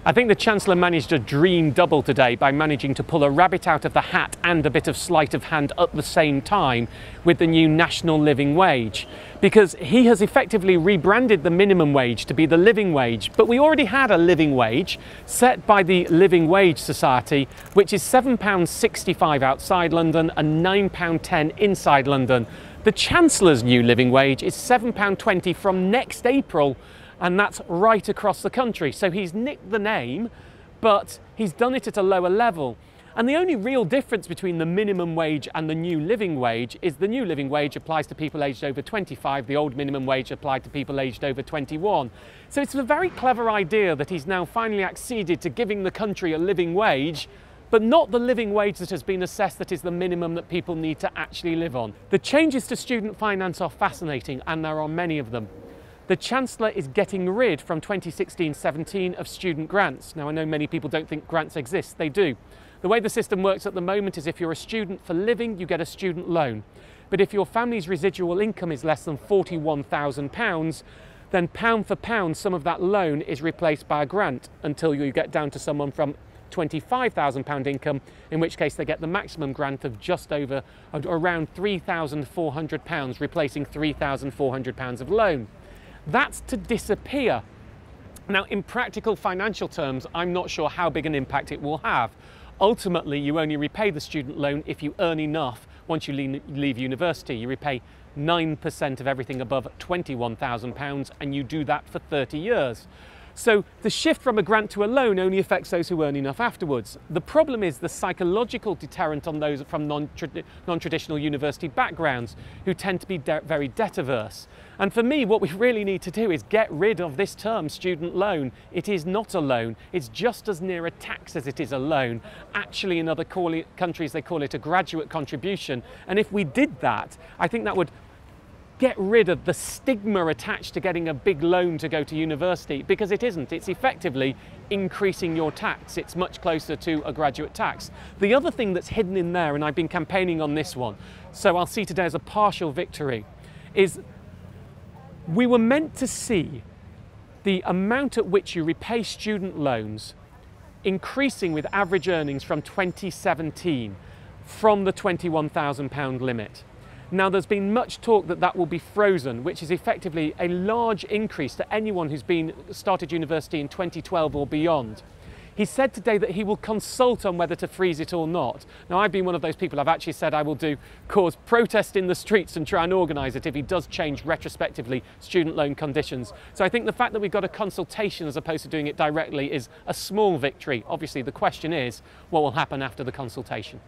I think the Chancellor managed a dream double today by managing to pull a rabbit out of the hat and a bit of sleight of hand at the same time with the new national living wage, because he has effectively rebranded the minimum wage to be the living wage. But we already had a living wage set by the Living Wage Society, which is £7.65 outside London and £9.10 inside London. The Chancellor's new living wage is £7.20 from next April, and that's right across the country. So he's nicked the name, but he's done it at a lower level. And the only real difference between the minimum wage and the new living wage is the new living wage applies to people aged over 25, the old minimum wage applied to people aged over 21. So it's a very clever idea that he's now finally acceded to giving the country a living wage, but not the living wage that has been assessed that is the minimum that people need to actually live on. The changes to student finance are fascinating, and there are many of them. The Chancellor is getting rid from 2016-17 of student grants. Now, I know many people don't think grants exist. They do. The way the system works at the moment is if you're a student for living, you get a student loan. But if your family's residual income is less than £41,000, then pound for pound, some of that loan is replaced by a grant until you get down to someone from £25,000 income, in which case they get the maximum grant of just over around £3,400, replacing £3,400 of loan. That's to disappear. Now, in practical financial terms, I'm not sure how big an impact it will have. Ultimately, you only repay the student loan if you earn enough once you leave university. You repay 9% of everything above £21,000, and you do that for 30 years. So the shift from a grant to a loan only affects those who earn enough afterwards. The problem is the psychological deterrent on those from non-traditional university backgrounds who tend to be very debt averse. And for me, what we really need to do is get rid of this term, student loan. It is not a loan. It's just as near a tax as it is a loan. Actually, in other countries, they call it a graduate contribution. And if we did that, I think that would get rid of the stigma attached to getting a big loan to go to university, because it isn't. It's effectively increasing your tax. It's much closer to a graduate tax. The other thing that's hidden in there, and I've been campaigning on this one, so I'll see today as a partial victory, is we were meant to see the amount at which you repay student loans increasing with average earnings from 2017 from the £21,000 limit. Now, there's been much talk that that will be frozen, which is effectively a large increase to anyone who's started university in 2012 or beyond. He said today that he will consult on whether to freeze it or not. Now, I've been one of those people. I've actually said I will cause protest in the streets and try and organise it if he does change retrospectively student loan conditions. So I think the fact that we've got a consultation as opposed to doing it directly is a small victory. Obviously, the question is what will happen after the consultation.